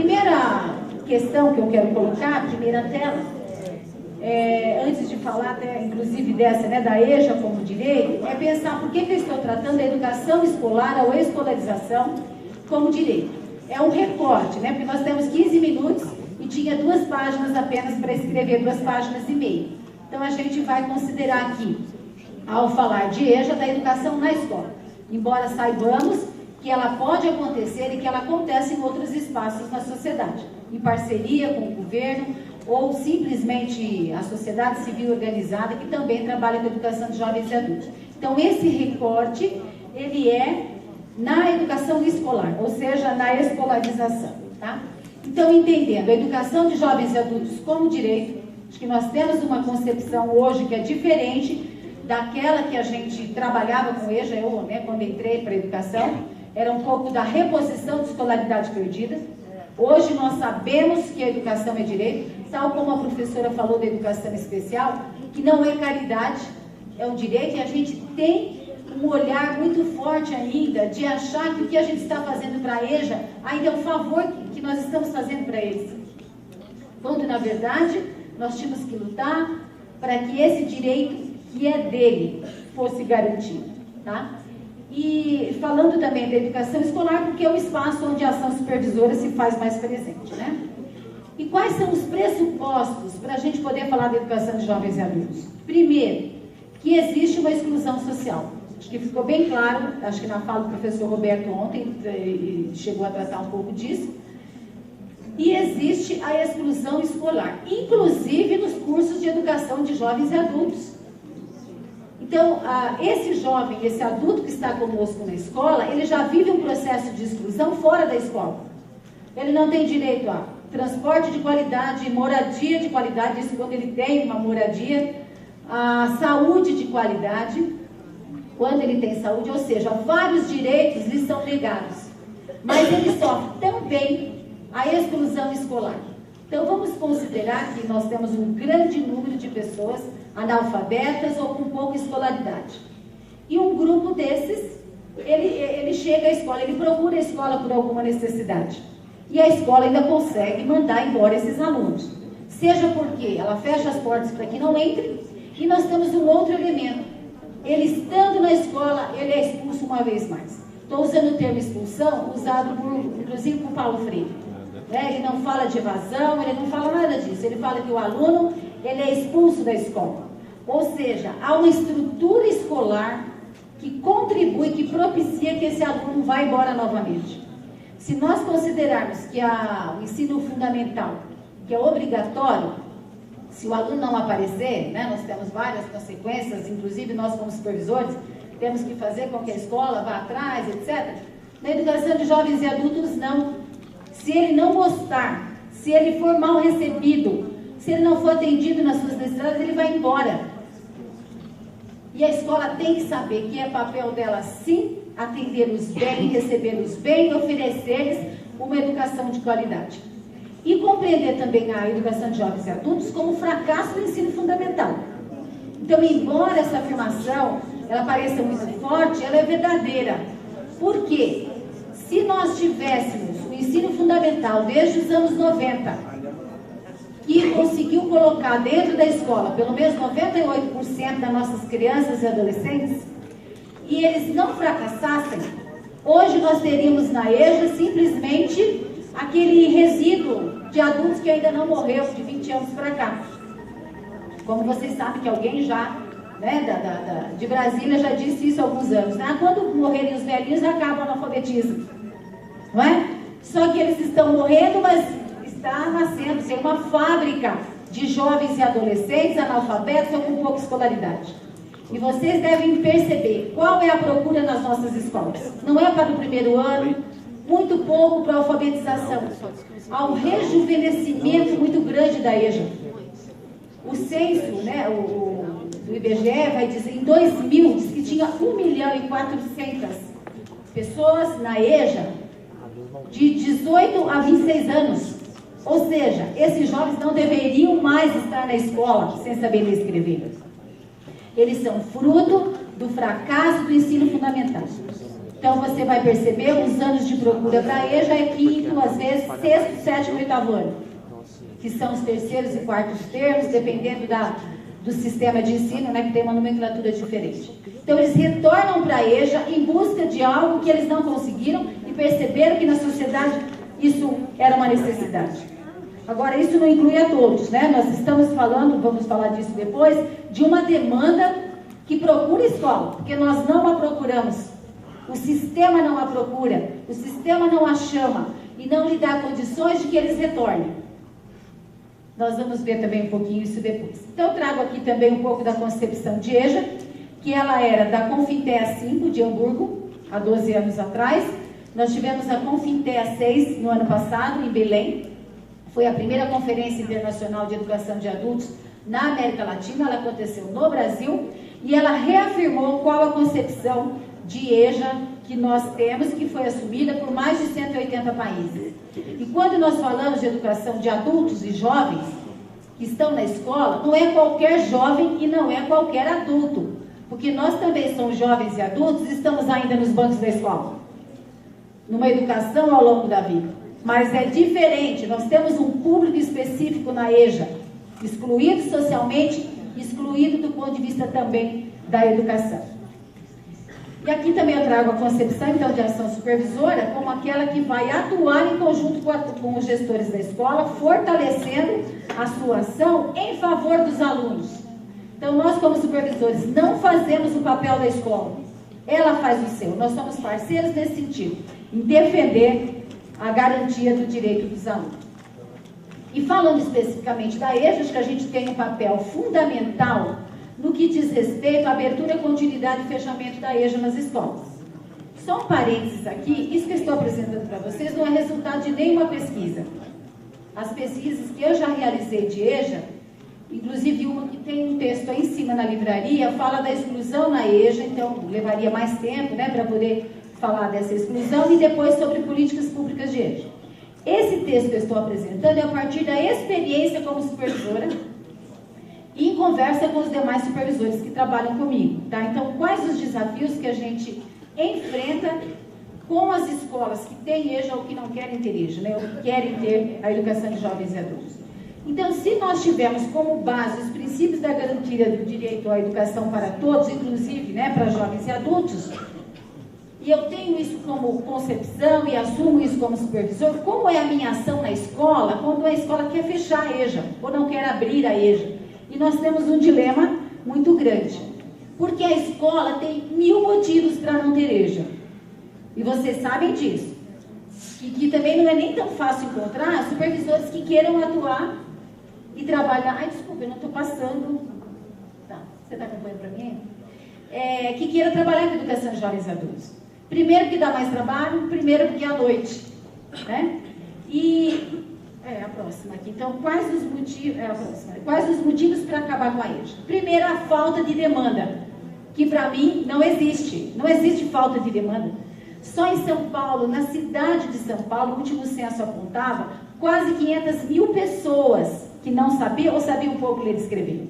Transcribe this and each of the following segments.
primeira questão que eu quero colocar, a primeira tela, antes de falar, inclusive dessa, da EJA como direito, é pensar por que eu estou tratando a educação escolar ou escolarização como direito. É um recorte, porque nós temos 15 minutos e tinha 2 páginas apenas para escrever, 2 páginas e meia. Então a gente vai considerar aqui, ao falar de EJA, da educação na escola. Embora saibamos que ela pode acontecer e que ela acontece em outros espaços na sociedade, em parceria com o governo ou simplesmente a sociedade civil organizada que também trabalha com a educação de jovens e adultos. Então esse recorte, ele é na educação escolar, ou seja, na escolarização, tá? Então, entendendo a educação de jovens e adultos como direito, acho que nós temos uma concepção hoje que é diferente daquela que a gente trabalhava com EJA, eu, quando entrei para a educação, era um pouco da reposição de escolaridade perdida. Hoje nós sabemos que a educação é direito, tal como a professora falou da educação especial, que não é caridade, é um direito, e a gente tem um olhar muito forte ainda de achar que o que a gente está fazendo para a EJA ainda é um favor que nós estamos fazendo para eles. Quando, na verdade, nós tínhamos que lutar para que esse direito que é dele fosse garantido, tá? E falando também da educação escolar, porque é o espaço onde a ação supervisora se faz mais presente, E quais são os pressupostos para a gente poder falar da educação de jovens e adultos? Primeiro, que existe uma exclusão social. Acho que ficou bem claro, acho que na fala do professor Roberto ontem, chegou a tratar um pouco disso. E existe a exclusão escolar, inclusive nos cursos de educação de jovens e adultos. Então, esse jovem, esse adulto que está conosco na escola, ele já vive um processo de exclusão fora da escola. Ele não tem direito a transporte de qualidade, moradia de qualidade, isso quando ele tem uma moradia, a saúde de qualidade, quando ele tem saúde, ou seja, vários direitos lhe são negados. Mas ele sofre também a exclusão escolar. Então, vamos considerar que nós temos um grande número de pessoas analfabetas ou com pouca escolaridade. E um grupo desses, ele chega à escola, ele procura a escola por alguma necessidade. E a escola ainda consegue mandar embora esses alunos. Seja porque ela fecha as portas para que não entrem, e nós temos um outro elemento. Ele estando na escola, ele é expulso uma vez mais. Estou usando o termo expulsão, usado inclusive por Paulo Freire. Ele não fala de evasão, ele não fala nada disso. Ele fala que o aluno, ele é expulso da escola. Ou seja, há uma estrutura escolar que contribui, que propicia que esse aluno vá embora novamente. Se nós considerarmos que o ensino fundamental, que é obrigatório, se o aluno não aparecer, nós temos várias consequências, inclusive nós como supervisores, temos que fazer com que a escola vá atrás, etc. Na educação de jovens e adultos, não. Se ele não gostar, se ele for mal recebido, se ele não for atendido nas suas necessidades, ele vai embora. E a escola tem que saber que é papel dela, sim, atendê-los bem, recebê-los bem, oferecer-lhes uma educação de qualidade. E compreender também a educação de jovens e adultos como fracasso do ensino fundamental. Então, embora essa afirmação ela pareça muito forte, ela é verdadeira. Por quê? Se nós tivéssemos o ensino fundamental desde os anos 90, que conseguiu colocar dentro da escola pelo menos 98% das nossas crianças e adolescentes, e eles não fracassassem, hoje nós teríamos na EJA simplesmente aquele resíduo de adultos que ainda não morreu de 20 anos para cá. Como vocês sabem que alguém já, de Brasília já disse isso há alguns anos. Quando morrerem os velhinhos, acaba o analfabetismo. Não é? Só que eles estão morrendo, mas está nascendo, tem uma fábrica de jovens e adolescentes analfabetos ou com pouca escolaridade. E vocês devem perceber qual é a procura nas nossas escolas. Não é para o primeiro ano, muito pouco para a alfabetização. Há um rejuvenescimento muito grande da EJA. O censo, do IBGE vai dizer, em 2000, diz que tinha 1.400.000 pessoas na EJA de 18 a 26 anos. Ou seja, esses jovens não deveriam mais estar na escola sem saber ler e escrever. Eles são fruto do fracasso do ensino fundamental. Então você vai perceber os anos de procura para a EJA é quinto, às vezes sexto, sétimo e oitavo ano, que são os terceiros e quartos termos, dependendo do sistema de ensino, né, que tem uma nomenclatura diferente. Então eles retornam para a EJA em busca de algo que eles não conseguiram e perceberam que na sociedade isso era uma necessidade. Agora, isso não inclui a todos, né? Nós estamos falando, vamos falar disso depois, de uma demanda que procura escola, porque nós não a procuramos. O sistema não a procura, o sistema não a chama e não lhe dá condições de que eles retornem. Nós vamos ver também um pouquinho isso depois. Então, eu trago aqui também um pouco da concepção de EJA, que ela era da Confintea 5 de Hamburgo, há 12 anos atrás. Nós tivemos a Confintea 6 no ano passado, em Belém. Foi a primeira conferência internacional de educação de adultos na América Latina. Ela aconteceu no Brasil e ela reafirmou qual a concepção de EJA que nós temos, que foi assumida por mais de 180 países. E quando nós falamos de educação de adultos e jovens que estão na escola, não é qualquer jovem e não é qualquer adulto, porque nós também somos jovens e adultos e estamos ainda nos bancos da escola, numa educação ao longo da vida. Mas é diferente, nós temos um público específico na EJA, excluído socialmente, excluído do ponto de vista também da educação. E aqui também eu trago a concepção, então, de ação supervisora como aquela que vai atuar em conjunto com os gestores da escola, fortalecendo a sua ação em favor dos alunos. Então, nós como supervisores não fazemos o papel da escola, ela faz o seu. Nós somos parceiros nesse sentido, em defender a garantia do direito dos alunos. E falando especificamente da EJA, acho que a gente tem um papel fundamental no que diz respeito à abertura, continuidade e fechamento da EJA nas escolas. Só um parênteses aqui, isso que eu estou apresentando para vocês não é resultado de nenhuma pesquisa. As pesquisas que eu já realizei de EJA, inclusive uma que tem um texto aí em cima na livraria, fala da exclusão na EJA, então levaria mais tempo, né, para poder falar dessa exclusão, e depois sobre políticas públicas de EJA. Esse texto que eu estou apresentando é a partir da experiência como supervisora e em conversa com os demais supervisores que trabalham comigo, tá? Então, quais os desafios que a gente enfrenta com as escolas que têm EJA ou que não querem ter EJA, né? Ou que querem ter a educação de jovens e adultos. Então, se nós tivermos como base os princípios da garantia do direito à educação para todos, inclusive, né, para jovens e adultos, e eu tenho isso como concepção e assumo isso como supervisor, como é a minha ação na escola quando a escola quer fechar a EJA ou não quer abrir a EJA? E nós temos um dilema muito grande, porque a escola tem 1000 motivos para não ter EJA. E vocês sabem disso. E que também não é nem tão fácil encontrar supervisores que queiram atuar e trabalhar. Ai, desculpa, eu não estou passando. Tá, você está acompanhando para mim? Que queira trabalhar com educação de jovens e adultos. Primeiro porque dá mais trabalho, primeiro porque é à noite, né? E a próxima aqui. Então, quais os motivos para acabar com a EJA? Primeiro, a falta de demanda, que para mim não existe. Não existe falta de demanda. Só em São Paulo, na cidade de São Paulo, o último censo apontava quase 500.000 pessoas que não sabiam ou sabiam um pouco ler e escrever.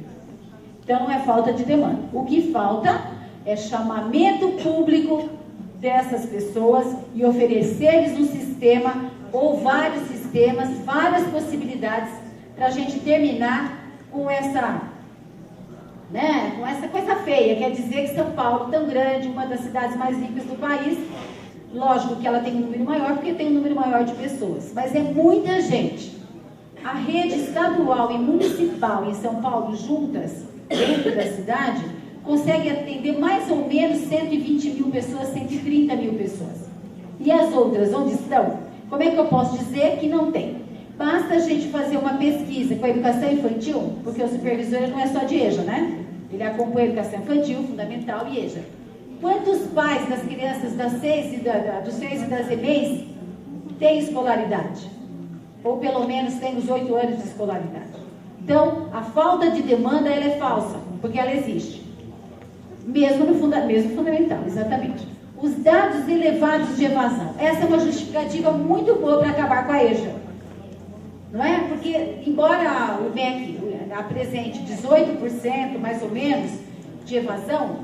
Então, não é falta de demanda. O que falta é chamamento público dessas pessoas e oferecer-lhes um sistema ou vários sistemas, várias possibilidades para a gente terminar com essa, né, com essa coisa feia, quer dizer que São Paulo, tão grande, uma das cidades mais ricas do país, lógico que ela tem um número maior, porque tem um número maior de pessoas, mas é muita gente. A rede estadual e municipal em São Paulo, juntas, dentro da cidade, consegue atender mais ou menos 120.000 pessoas, 130.000 pessoas. E as outras, onde estão? Como é que eu posso dizer que não tem? Basta a gente fazer uma pesquisa com a educação infantil, porque o supervisor não é só de EJA, né? Ele acompanha a educação infantil, fundamental e EJA. Quantos pais das crianças dos 6 e das EMEIs têm escolaridade? Ou pelo menos têm os 8 anos de escolaridade. Então, a falta de demanda ela é falsa, porque ela existe. Mesmo fundamental, exatamente. Os dados elevados de evasão. Essa é uma justificativa muito boa para acabar com a EJA. Não é? Porque, embora o MEC apresente 18%, mais ou menos, de evasão,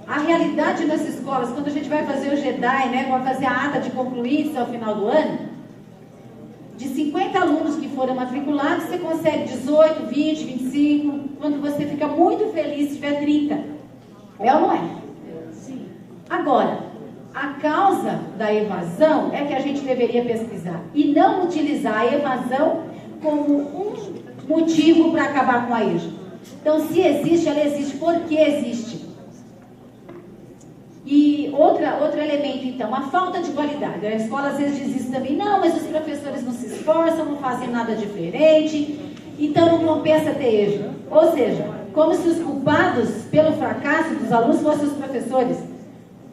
A realidade nas escolas, quando a gente vai fazer o GEDAI, né, vai fazer a ata de concluintes ao final do ano, de 50 alunos que foram matriculados, você consegue 18, 20, 25, quando você fica muito feliz se tiver 30. É ou não é? Sim. Agora, a causa da evasão é que a gente deveria pesquisar e não utilizar a evasão como um motivo para acabar com a EJA. Então, se existe, ela existe porque existe. E outro elemento, então, a falta de qualidade. A escola às vezes diz isso também, não, mas os professores não se esforçam, não fazem nada diferente, então não compensa ter EJA. Ou seja, como se os culpados pelo fracasso dos alunos fossem os professores.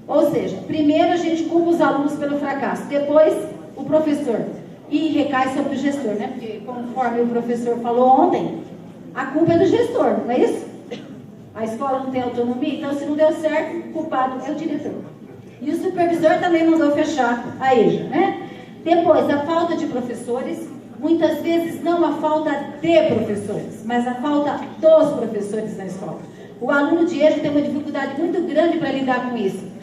Ou seja, primeiro a gente culpa os alunos pelo fracasso, depois o professor. E recai sobre o gestor, né? Porque, conforme o professor falou ontem, a culpa é do gestor, não é isso? A escola não tem autonomia, então se não deu certo, o culpado é o diretor. E o supervisor também mandou fechar a EJA, né? Depois, a falta de professores, muitas vezes não a falta de professores, mas a falta dos professores na escola. O aluno de EJA tem uma dificuldade muito grande para lidar com isso.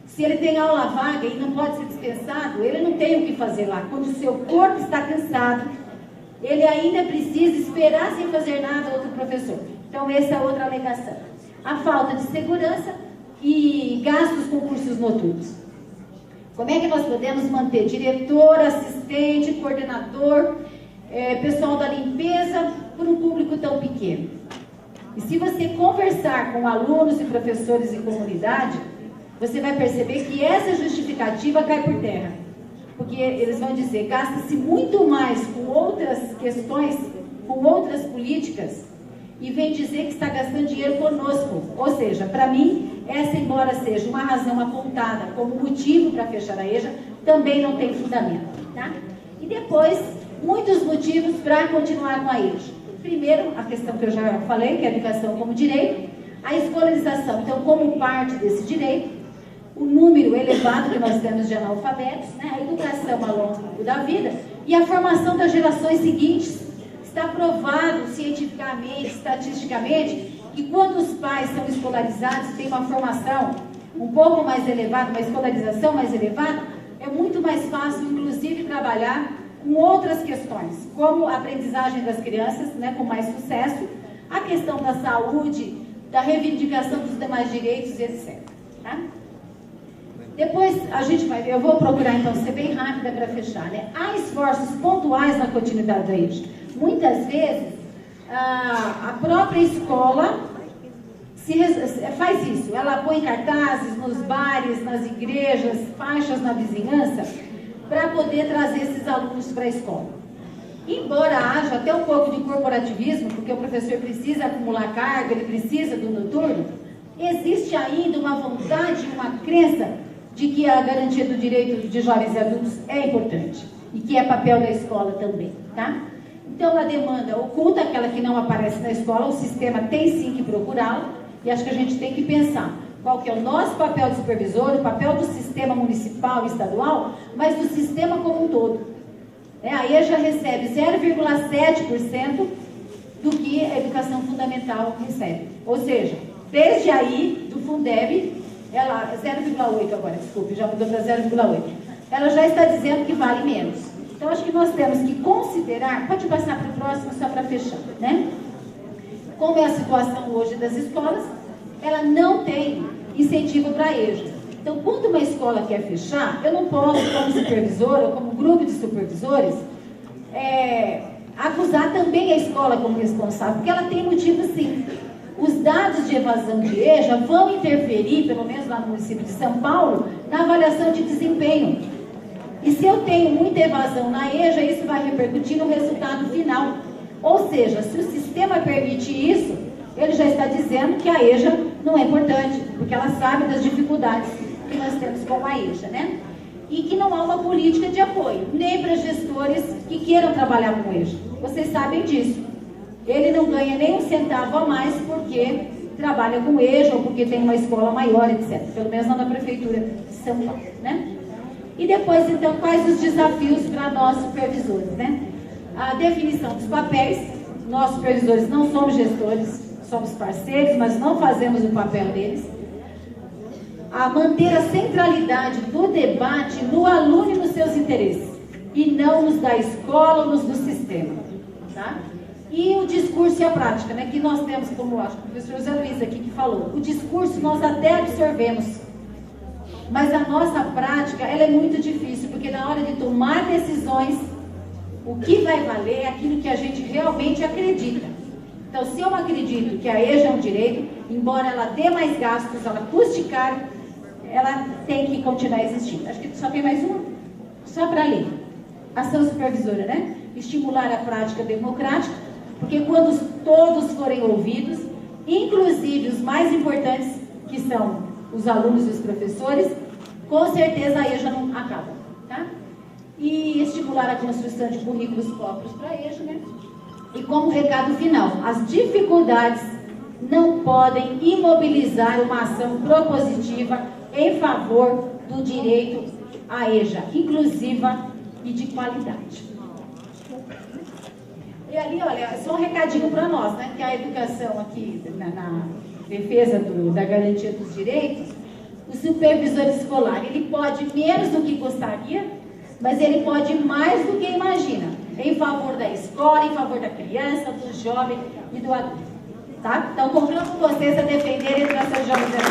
Se ele tem aula vaga e não pode ser dispensado, ele não tem o que fazer lá. Quando o seu corpo está cansado, ele ainda precisa esperar sem fazer nada outro professor. Então, essa é outra alegação. A falta de segurança e gastos com cursos noturnos. Como é que nós podemos manter diretor, assistente, coordenador, pessoal da limpeza, por um público tão pequeno? E se você conversar com alunos e professores em comunidade, você vai perceber que essa justificativa cai por terra. Porque eles vão dizer, gasta-se muito mais com outras questões, com outras políticas, e vem dizer que está gastando dinheiro conosco. Ou seja, para mim, essa, embora seja uma razão apontada como motivo para fechar a EJA, também não tem fundamento. Tá? E depois, muitos motivos para continuar com a EJA. Primeiro, a questão que eu já falei, que é a educação como direito, a escolarização, então, como parte desse direito, o número elevado que nós temos de analfabetos, né, a educação ao longo da vida e a formação das gerações seguintes. Está provado cientificamente, estatisticamente, que quando os pais são escolarizados e têm uma formação um pouco mais elevada, uma escolarização mais elevada, é muito mais fácil, inclusive, trabalhar com outras questões, como a aprendizagem das crianças, né, com mais sucesso, a questão da saúde, da reivindicação dos demais direitos, etc. Tá? Depois, eu vou procurar, então, ser bem rápida para fechar, né? Há esforços pontuais na continuidade da EJA. Muitas vezes, a própria escola faz isso. Ela põe cartazes nos bares, nas igrejas, faixas na vizinhança, para poder trazer esses alunos para a escola. Embora haja até um pouco de corporativismo, porque o professor precisa acumular carga, ele precisa do noturno, existe ainda uma vontade, uma crença de que a garantia do direito de jovens e adultos é importante e que é papel da escola também, tá? Então, a demanda oculta, aquela que não aparece na escola, o sistema tem sim que procurá-la e acho que a gente tem que pensar qual que é o nosso papel de supervisor, o papel do sistema municipal e estadual, mas do sistema como um todo. A EJA recebe 0,7% do que a educação fundamental recebe. Ou seja, desde aí, do Fundeb, ela 0,8 agora, desculpe, já mudou para 0,8. Ela já está dizendo que vale menos. Então, acho que nós temos que considerar, pode passar para o próximo só para fechar, né? Como é a situação hoje das escolas, ela não tem incentivo para a EJA. Então, quando uma escola quer fechar, eu não posso, como supervisor ou como grupo de supervisores, acusar também a escola como responsável, porque ela tem motivo sim. Os dados de evasão de EJA vão interferir, pelo menos lá no município de São Paulo, na avaliação de desempenho. E se eu tenho muita evasão na EJA, isso vai repercutir no resultado final. Ou seja, se o sistema permite isso, ele já está dizendo que a EJA não é importante, porque ela sabe das dificuldades que nós temos com a EJA, né? E que não há uma política de apoio, nem para gestores que queiram trabalhar com EJA. Vocês sabem disso. Ele não ganha nem um centavo a mais porque trabalha com EJA ou porque tem uma escola maior, etc. Pelo menos não na prefeitura de São Paulo, né? E depois, então, quais os desafios para nós supervisores, né? A definição dos papéis. Nós supervisores não somos gestores, somos parceiros, mas não fazemos o papel deles. a manter a centralidade do debate no aluno e nos seus interesses, e não nos da escola ou nos do sistema. Tá? E o discurso e a prática, né, que nós temos, como acho que o professor José Luiz aqui que falou, o discurso nós até absorvemos, mas a nossa prática ela é muito difícil, porque na hora de tomar decisões, o que vai valer é aquilo que a gente realmente acredita. Então, se eu acredito que a EJA é um direito, embora ela dê mais gastos, ela custe caro, ela tem que continuar existindo. Acho que só tem mais uma, só para ler. Ação supervisora, né? Estimular a prática democrática, porque quando todos forem ouvidos, inclusive os mais importantes, que são os alunos e os professores, com certeza a EJA não acaba, tá? E estimular a construção de currículos próprios para a EJA, né? E como recado final, as dificuldades não podem imobilizar uma ação propositiva em favor do direito à EJA, inclusiva e de qualidade. E ali, olha, é só um recadinho para nós, né? Que a educação aqui, na defesa da garantia dos direitos, o supervisor escolar, ele pode menos do que gostaria, mas ele pode mais do que imagina, em favor da escola, em favor da criança, do jovem e do adulto. Tá? Então, convido vocês a defenderem a educação de jovens.